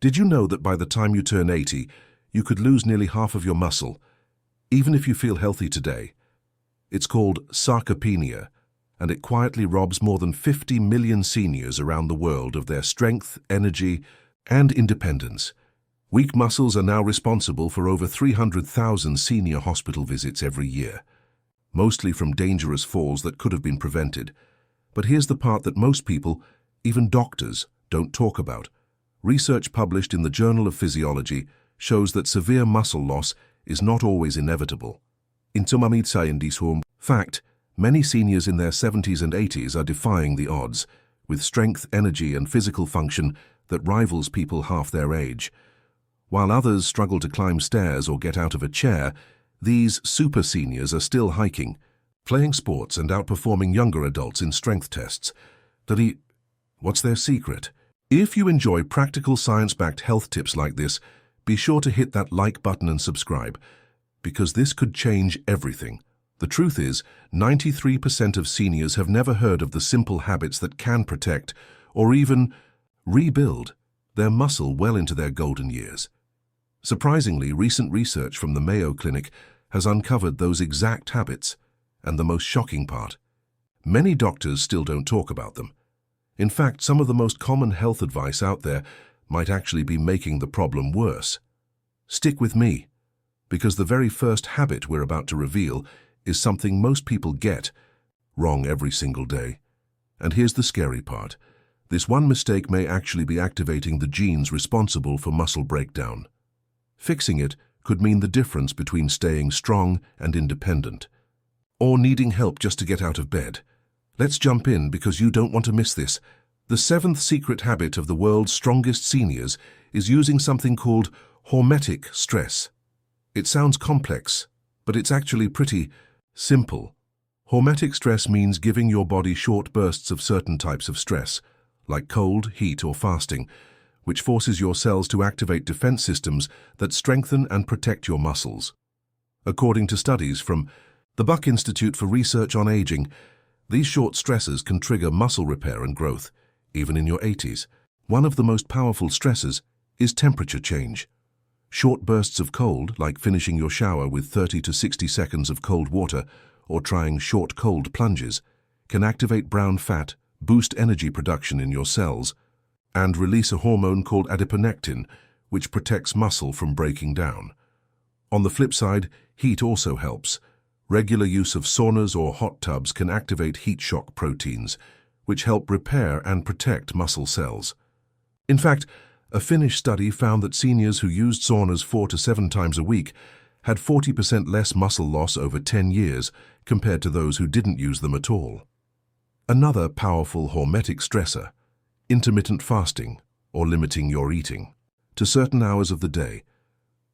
Did you know that by the time you turn 80, you could lose nearly half of your muscle, even if you feel healthy today? It's called sarcopenia, and it quietly robs more than 50 million seniors around the world of their strength, energy, and independence. Weak muscles are now responsible for over 300,000 senior hospital visits every year, mostly from dangerous falls that could have been prevented. But here's the part that most people, even doctors, don't talk about. Research published in the Journal of Physiology shows that severe muscle loss is not always inevitable. In fact, many seniors in their 70s and 80s are defying the odds, with strength, energy, and physical function that rivals people half their age. While others struggle to climb stairs or get out of a chair, these super seniors are still hiking, playing sports, and outperforming younger adults in strength tests. What's their secret? If you enjoy practical science-backed health tips like this, be sure to hit that like button and subscribe, because this could change everything. The truth is, 93% of seniors have never heard of the simple habits that can protect, or even rebuild, their muscle well into their golden years. Surprisingly, recent research from the Mayo Clinic has uncovered those exact habits, and the most shocking part, many doctors still don't talk about them. In fact, some of the most common health advice out there might actually be making the problem worse. Stick with me, because the very first habit we're about to reveal is something most people get wrong every single day. And here's the scary part. This one mistake may actually be activating the genes responsible for muscle breakdown. Fixing it could mean the difference between staying strong and independent, or needing help just to get out of bed. Let's jump in, because you don't want to miss this. The seventh secret habit of the world's strongest seniors is using something called hormetic stress. It sounds complex, but it's actually pretty simple. Hormetic stress means giving your body short bursts of certain types of stress, like cold, heat, or fasting, which forces your cells to activate defense systems that strengthen and protect your muscles. According to studies from the Buck Institute for Research on Aging, these short stresses can trigger muscle repair and growth, even in your 80s. One of the most powerful stresses is temperature change. Short bursts of cold, like finishing your shower with 30 to 60 seconds of cold water or trying short cold plunges, can activate brown fat, boost energy production in your cells, and release a hormone called adiponectin, which protects muscle from breaking down. On the flip side, heat also helps. Regular use of saunas or hot tubs can activate heat shock proteins, which help repair and protect muscle cells. In fact, a Finnish study found that seniors who used saunas 4 to 7 times a week had 40% less muscle loss over 10 years compared to those who didn't use them at all. Another powerful hormetic stressor: intermittent fasting, or limiting your eating to certain hours of the day.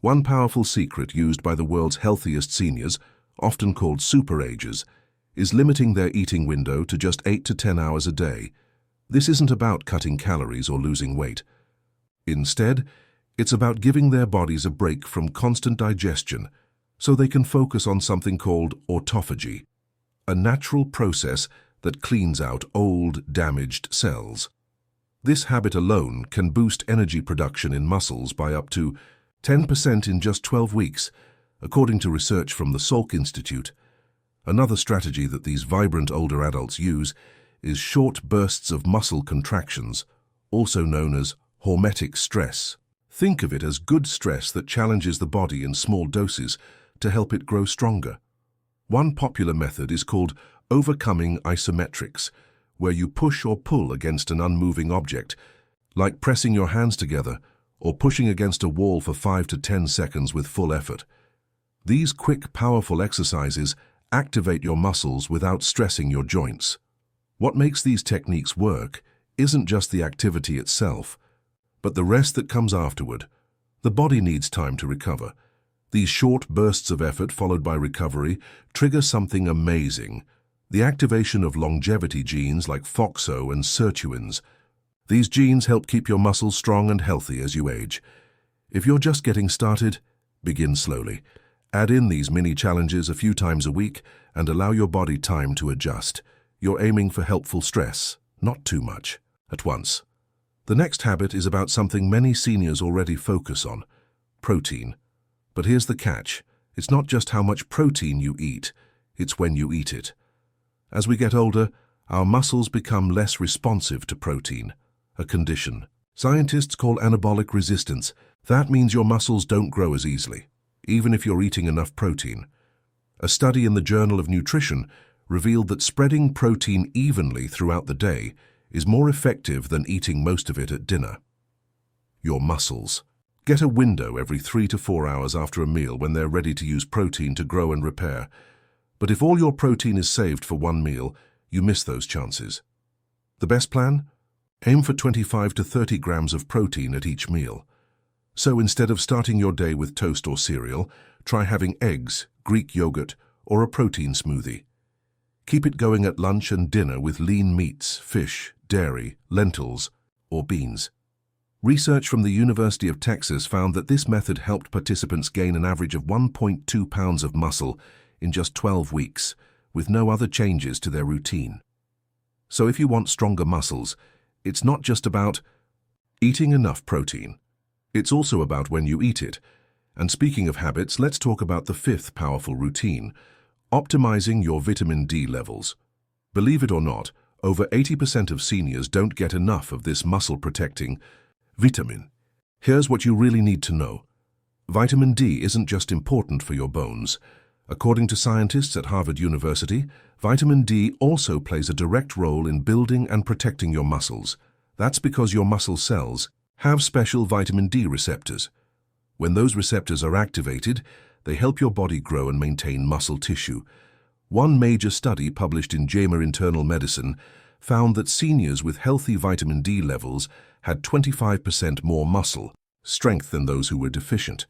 One powerful secret used by the world's healthiest seniors, often called super-agers, is limiting their eating window to just 8 to 10 hours a day. This isn't about cutting calories or losing weight. Instead, it's about giving their bodies a break from constant digestion so they can focus on something called autophagy, a natural process that cleans out old, damaged cells. This habit alone can boost energy production in muscles by up to 10% in just 12 weeks, according to research from the Salk Institute. Another strategy that these vibrant older adults use is short bursts of muscle contractions, also known as hormetic stress. Think of it as good stress that challenges the body in small doses to help it grow stronger. One popular method is called overcoming isometrics, where you push or pull against an unmoving object, like pressing your hands together or pushing against a wall for 5 to 10 seconds with full effort. These quick, powerful exercises activate your muscles without stressing your joints. What makes these techniques work isn't just the activity itself, but the rest that comes afterward. The body needs time to recover. These short bursts of effort followed by recovery trigger something amazing: the activation of longevity genes like FOXO and sirtuins. These genes help keep your muscles strong and healthy as you age. If you're just getting started, begin slowly. Add in these mini challenges a few times a week and allow your body time to adjust. You're aiming for helpful stress, not too much, at once. The next habit is about something many seniors already focus on: protein. But here's the catch. It's not just how much protein you eat, it's when you eat it. As we get older, our muscles become less responsive to protein, a condition scientists call anabolic resistance. That means your muscles don't grow as easily, even if you're eating enough protein. A study in the Journal of Nutrition revealed that spreading protein evenly throughout the day is more effective than eating most of it at dinner. Your muscles. Get a window every 3 to 4 hours after a meal when they're ready to use protein to grow and repair. But if all your protein is saved for one meal, you miss those chances. The best plan? Aim for 25 to 30 grams of protein at each meal. So instead of starting your day with toast or cereal, try having eggs, Greek yogurt, or a protein smoothie. Keep it going at lunch and dinner with lean meats, fish, dairy, lentils, or beans. Research from the University of Texas found that this method helped participants gain an average of 1.2 pounds of muscle in just 12 weeks, with no other changes to their routine. So if you want stronger muscles, it's not just about eating enough protein. It's also about when you eat it. And speaking of habits, let's talk about the fifth powerful routine: optimizing your vitamin D levels. Believe it or not, over 80% of seniors don't get enough of this muscle-protecting vitamin. Here's what you really need to know. Vitamin D isn't just important for your bones. According to scientists at Harvard University, vitamin D also plays a direct role in building and protecting your muscles. That's because your muscle cells have special vitamin D receptors. When those receptors are activated, they help your body grow and maintain muscle tissue. One major study published in JAMA Internal Medicine found that seniors with healthy vitamin D levels had 25% more muscle strength than those who were deficient.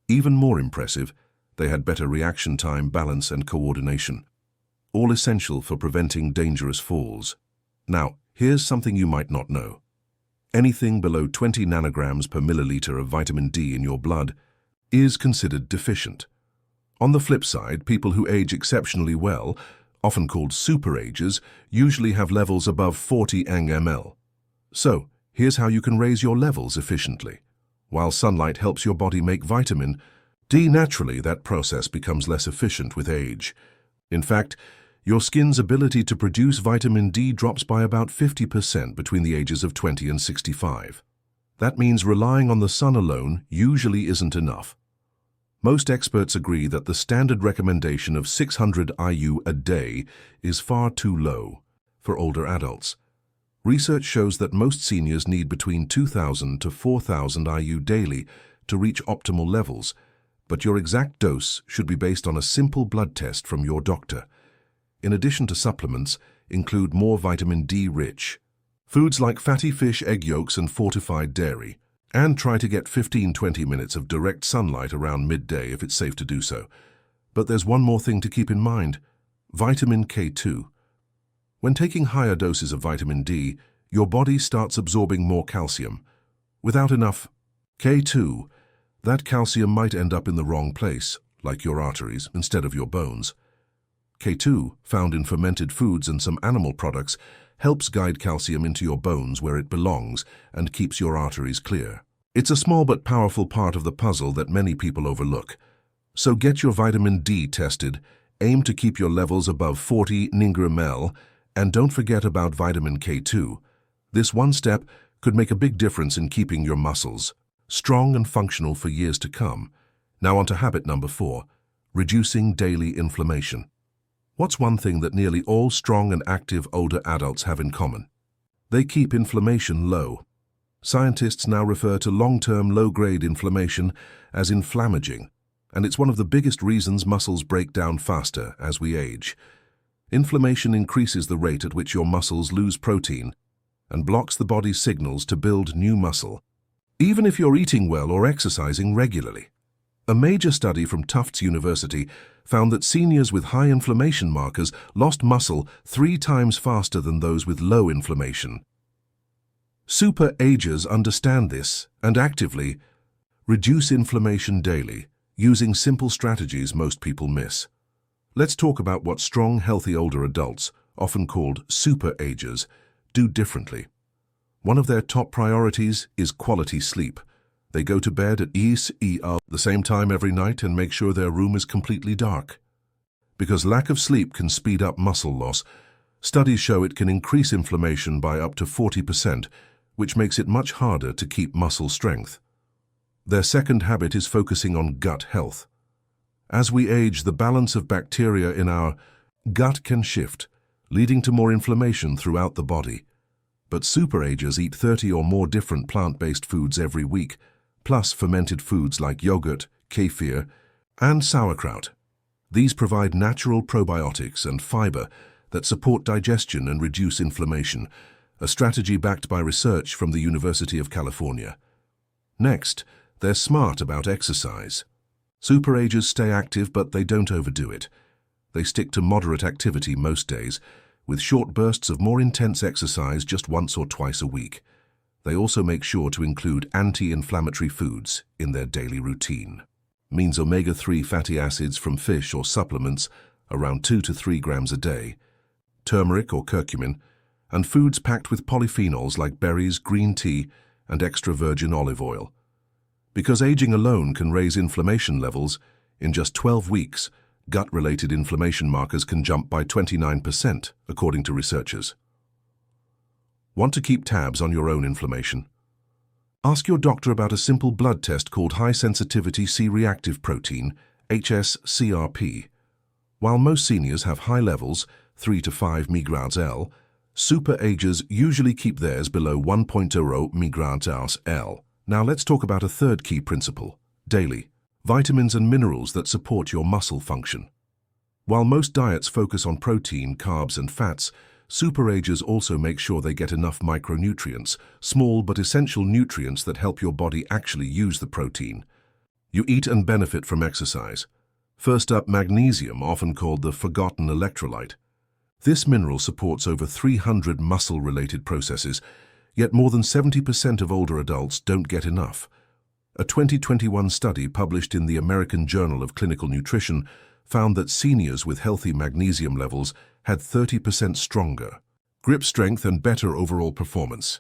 Even more impressive, they had better reaction time, balance, and coordination, all essential for preventing dangerous falls. Now, here's something you might not know. Anything below 20 nanograms per milliliter of vitamin D in your blood is considered deficient. On the flip side, people who age exceptionally well, often called superagers, usually have levels above 40 ng/ml. So, here's how you can raise your levels efficiently. While sunlight helps your body make vitamin D naturally, that process becomes less efficient with age. In fact, your skin's ability to produce vitamin D drops by about 50% between the ages of 20 and 65. That means relying on the sun alone usually isn't enough. Most experts agree that the standard recommendation of 600 IU a day is far too low for older adults. Research shows that most seniors need between 2,000 to 4,000 IU daily to reach optimal levels, but your exact dose should be based on a simple blood test from your doctor. In addition to supplements, include more vitamin D-rich foods like fatty fish, egg yolks, and fortified dairy. And try to get 15-20 minutes of direct sunlight around midday if it's safe to do so. But there's one more thing to keep in mind: vitamin K2. When taking higher doses of vitamin D, your body starts absorbing more calcium. Without enough K2, that calcium might end up in the wrong place, like your arteries, instead of your bones. K2, found in fermented foods and some animal products, helps guide calcium into your bones where it belongs and keeps your arteries clear. It's a small but powerful part of the puzzle that many people overlook. So get your vitamin D tested, aim to keep your levels above 40 ng/ml, and don't forget about vitamin K2. This one step could make a big difference in keeping your muscles strong and functional for years to come. Now on to habit number 4, reducing daily inflammation. What's one thing that nearly all strong and active older adults have in common? They keep inflammation low. Scientists now refer to long-term low-grade inflammation as inflammaging, and it's one of the biggest reasons muscles break down faster as we age. Inflammation increases the rate at which your muscles lose protein and blocks the body's signals to build new muscle, even if you're eating well or exercising regularly. A major study from Tufts University found that seniors with high inflammation markers lost muscle 3 times faster than those with low inflammation. Super-agers understand this and actively reduce inflammation daily using simple strategies most people miss. Let's talk about what strong, healthy older adults, often called super-agers, do differently. One of their top priorities is quality sleep. They go to bed at the same time every night and make sure their room is completely dark. Because lack of sleep can speed up muscle loss, studies show it can increase inflammation by up to 40%, which makes it much harder to keep muscle strength. Their second habit is focusing on gut health. As we age, the balance of bacteria in our gut can shift, leading to more inflammation throughout the body. But superagers eat 30 or more different plant-based foods every week, plus fermented foods like yogurt, kefir, and sauerkraut. These provide natural probiotics and fiber that support digestion and reduce inflammation, a strategy backed by research from the University of California. Next, they're smart about exercise. Superagers stay active, but they don't overdo it. They stick to moderate activity most days, with short bursts of more intense exercise just once or twice a week. They also make sure to include anti-inflammatory foods in their daily routine. Means omega-3 fatty acids from fish or supplements, around 2 to 3 grams a day, turmeric or curcumin, and foods packed with polyphenols like berries, green tea, and extra virgin olive oil. Because aging alone can raise inflammation levels, in just 12 weeks, gut-related inflammation markers can jump by 29%, according to researchers. Want to keep tabs on your own inflammation? Ask your doctor about a simple blood test called high-sensitivity C-reactive protein, hsCRP. While most seniors have high levels, 3 to 5 mg/L, superagers usually keep theirs below 1.0 mg/L. Now let's talk about a third key principle: daily vitamins and minerals that support your muscle function. While most diets focus on protein, carbs, and fats, superagers also make sure they get enough micronutrients, small but essential nutrients that help your body actually use the protein. You eat and benefit from exercise. First up, magnesium, often called the forgotten electrolyte. This mineral supports over 300 muscle-related processes, yet more than 70% of older adults don't get enough. A 2021 study published in the American Journal of Clinical Nutrition found that seniors with healthy magnesium levels had 30% stronger grip strength and better overall performance.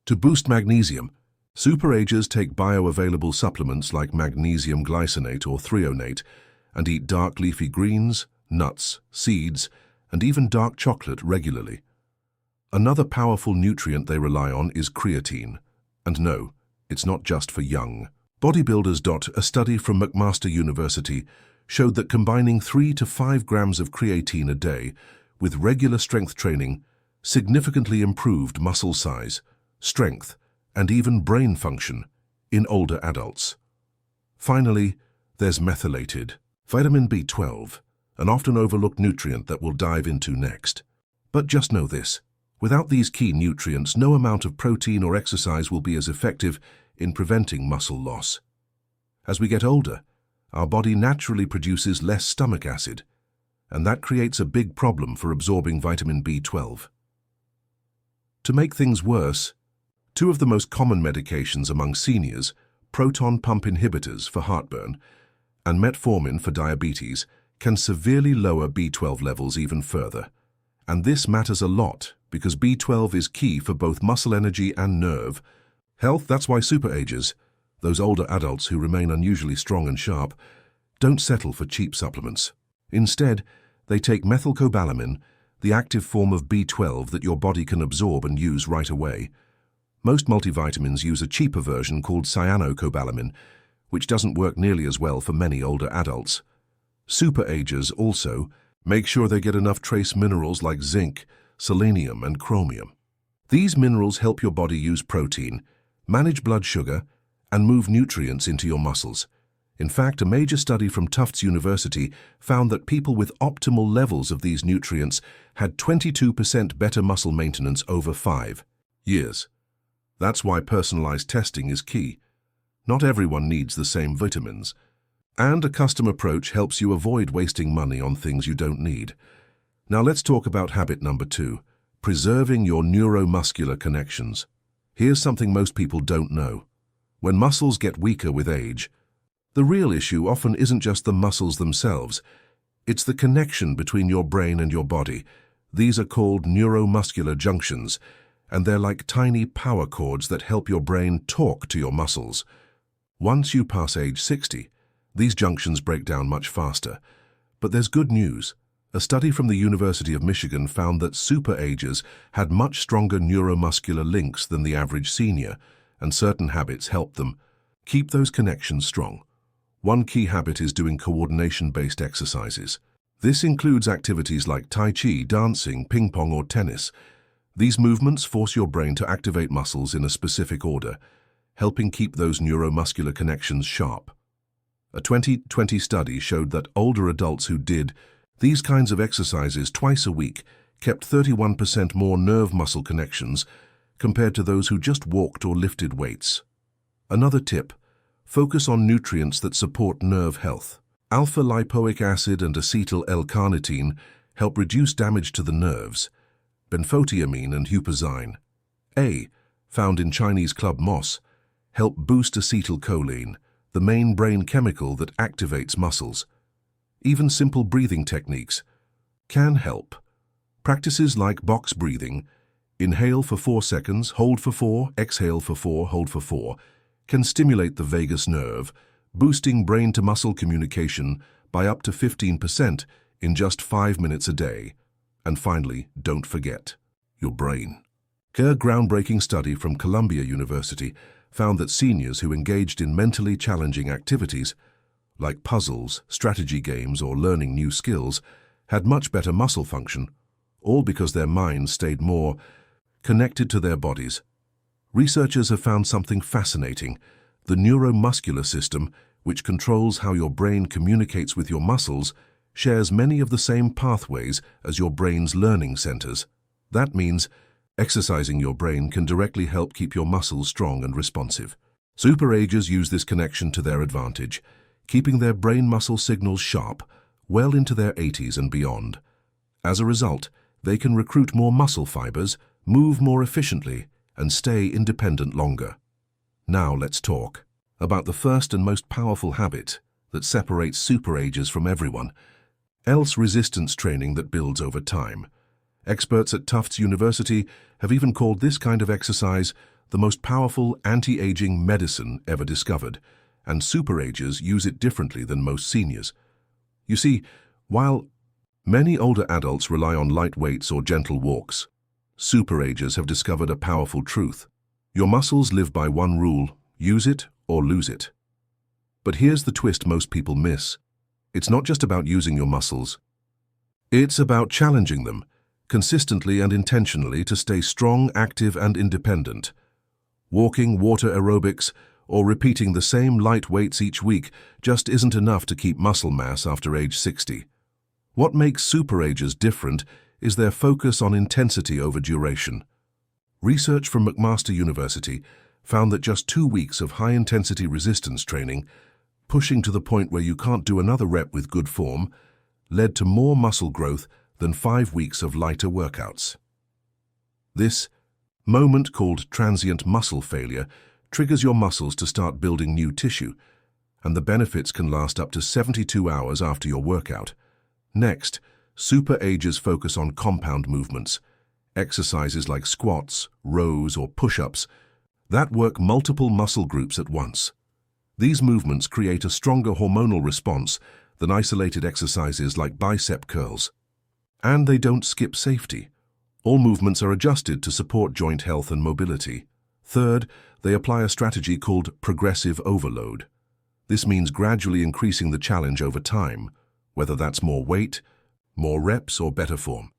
To boost magnesium, superagers take bioavailable supplements like magnesium glycinate or threonate and eat dark leafy greens, nuts, seeds, and even dark chocolate regularly. Another powerful nutrient they rely on is creatine. And no, it's not just for young bodybuilders. A study from McMaster University showed that combining 3 to 5 grams of creatine a day with regular strength training significantly improved muscle size, strength, and even brain function in older adults. Finally, there's methylated vitamin B12, an often overlooked nutrient that we'll dive into next. But just know this: without these key nutrients, no amount of protein or exercise will be as effective in preventing muscle loss. As we get older, our body naturally produces less stomach acid, and that creates a big problem for absorbing vitamin B12. To make things worse, two of the most common medications among seniors, proton pump inhibitors for heartburn and metformin for diabetes, can severely lower B12 levels even further. And this matters a lot because B12 is key for both muscle energy and nerve health. That's why superagers, those older adults who remain unusually strong and sharp, don't settle for cheap supplements. Instead, they take methylcobalamin, the active form of B12 that your body can absorb and use right away. Most multivitamins use a cheaper version called cyanocobalamin, which doesn't work nearly as well for many older adults. Superagers also make sure they get enough trace minerals like zinc, selenium, and chromium. These minerals help your body use protein, manage blood sugar, and move nutrients into your muscles. In fact, a major study from Tufts University found that people with optimal levels of these nutrients had 22% better muscle maintenance over 5 years. That's why personalized testing is key. Not everyone needs the same vitamins. And a custom approach helps you avoid wasting money on things you don't need. Now let's talk about habit number 2, preserving your neuromuscular connections. Here's something most people don't know. When muscles get weaker with age, the real issue often isn't just the muscles themselves. It's the connection between your brain and your body. These are called neuromuscular junctions, and they're like tiny power cords that help your brain talk to your muscles. Once you pass age 60, these junctions break down much faster. But there's good news. A study from the University of Michigan found that super-agers had much stronger neuromuscular links than the average senior, and certain habits help them keep those connections strong. One key habit is doing coordination-based exercises. This includes activities like Tai Chi, dancing, ping pong, or tennis. These movements force your brain to activate muscles in a specific order, helping keep those neuromuscular connections sharp. A 2020 study showed that older adults who did these kinds of exercises twice a week kept 31% more nerve muscle connections compared to those who just walked or lifted weights. Another tip: focus on nutrients that support nerve health. Alpha-lipoic acid and acetyl L-carnitine help reduce damage to the nerves. Benfotiamine and huperzine A, found in Chinese club moss, help boost acetylcholine, the main brain chemical that activates muscles. Even simple breathing techniques can help. Practices like box breathing, inhale for 4 seconds, hold for 4, exhale for 4, hold for 4, can stimulate the vagus nerve, boosting brain-to-muscle communication by up to 15% in just 5 minutes a day. And finally, don't forget your brain. A groundbreaking study from Columbia University found that seniors who engaged in mentally challenging activities, like puzzles, strategy games, or learning new skills, had much better muscle function, all because their minds stayed more connected to their bodies. Researchers have found something fascinating. The neuromuscular system, which controls how your brain communicates with your muscles, shares many of the same pathways as your brain's learning centers. That means exercising your brain can directly help keep your muscles strong and responsive. Super-agers use this connection to their advantage, keeping their brain muscle signals sharp well into their 80s and beyond. As a result, they can recruit more muscle fibers, move more efficiently, and stay independent longer. Now let's talk about the first and most powerful habit that separates super-agers from everyone else: resistance training that builds over time. Experts at Tufts University have even called this kind of exercise the most powerful anti-aging medicine ever discovered, and super-agers use it differently than most seniors. You see, while many older adults rely on light weights or gentle walks, super-agers have discovered a powerful truth. Your muscles live by one rule: use it or lose it. But here's the twist most people miss. It's not just about using your muscles. It's about challenging them, consistently and intentionally, to stay strong, active, and independent. Walking, water aerobics, or repeating the same light weights each week just isn't enough to keep muscle mass after age 60. What makes super-agers different is their focus on intensity over duration. Research from McMaster University found that just 2 weeks of high-intensity resistance training, pushing to the point where you can't do another rep with good form, led to more muscle growth than 5 weeks of lighter workouts. This moment, called transient muscle failure, triggers your muscles to start building new tissue, and the benefits can last up to 72 hours after your workout. Next, super-agers focus on compound movements, exercises like squats, rows, or push-ups that work multiple muscle groups at once. These movements create a stronger hormonal response than isolated exercises like bicep curls. And they don't skip safety. All movements are adjusted to support joint health and mobility. Third, they apply a strategy called progressive overload. This means gradually increasing the challenge over time, whether that's more weight, more reps, or better form.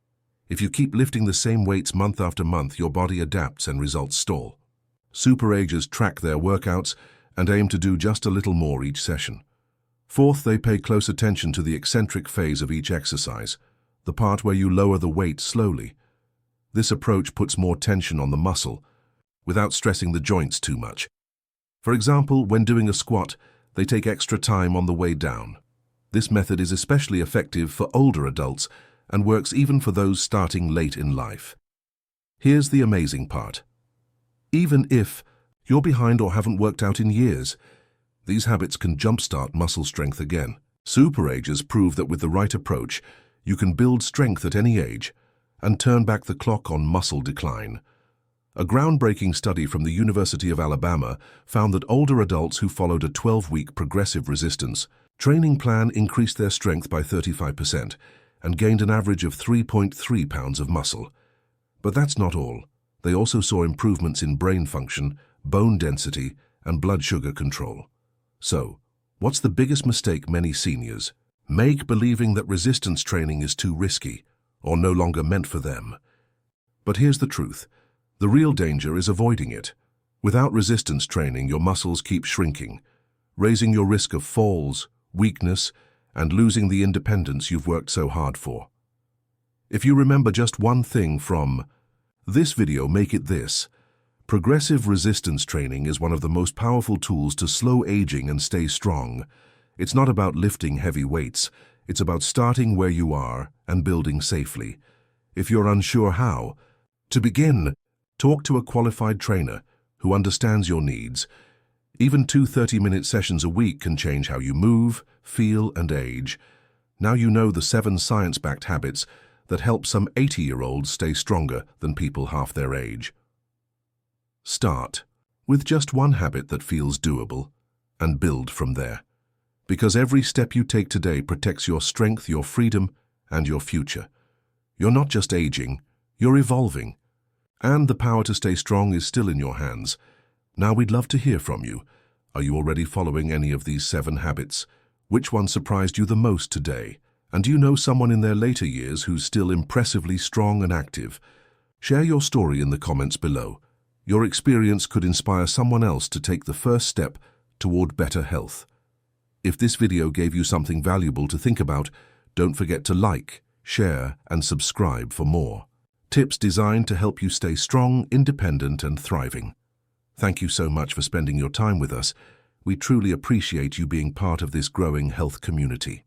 If you keep lifting the same weights month after month, your body adapts and results stall. Super-agers track their workouts and aim to do just a little more each session. Fourth, they pay close attention to the eccentric phase of each exercise, the part where you lower the weight slowly. This approach puts more tension on the muscle without stressing the joints too much. For example, when doing a squat, they take extra time on the way down. This method is especially effective for older adults and works even for those starting late in life. Here's the amazing part. Even if you're behind or haven't worked out in years, these habits can jumpstart muscle strength again. Super-agers prove that with the right approach, you can build strength at any age and turn back the clock on muscle decline. A groundbreaking study from the University of Alabama found that older adults who followed a 12-week progressive resistance training plan increased their strength by 35% and gained an average of 3.3 pounds of muscle. But that's not all. They also saw improvements in brain function, bone density, and blood sugar control. So, what's the biggest mistake many seniors make, believing that resistance training is too risky or no longer meant for them? But here's the truth. The real danger is avoiding it. Without resistance training, your muscles keep shrinking, raising your risk of falls, weakness, and losing the independence you've worked so hard for. If you remember just one thing from this video, make it this. Progressive resistance training is one of the most powerful tools to slow aging and stay strong. It's not about lifting heavy weights. It's about starting where you are and building safely. If you're unsure how to begin, talk to a qualified trainer who understands your needs. Even 2 30-minute sessions a week can change how you move, feel, and age. Now you know the 7 science-backed habits that help some 80-year-olds stay stronger than people half their age. Start with just one habit that feels doable and build from there. Because every step you take today protects your strength, your freedom, and your future. You're not just aging, you're evolving. And the power to stay strong is still in your hands. Now we'd love to hear from you. Are you already following any of these 7 habits? Which one surprised you the most today? And do you know someone in their later years who's still impressively strong and active? Share your story in the comments below. Your experience could inspire someone else to take the first step toward better health. If this video gave you something valuable to think about, don't forget to like, share, and subscribe for more tips designed to help you stay strong, independent, and thriving. Thank you so much for spending your time with us. We truly appreciate you being part of this growing health community.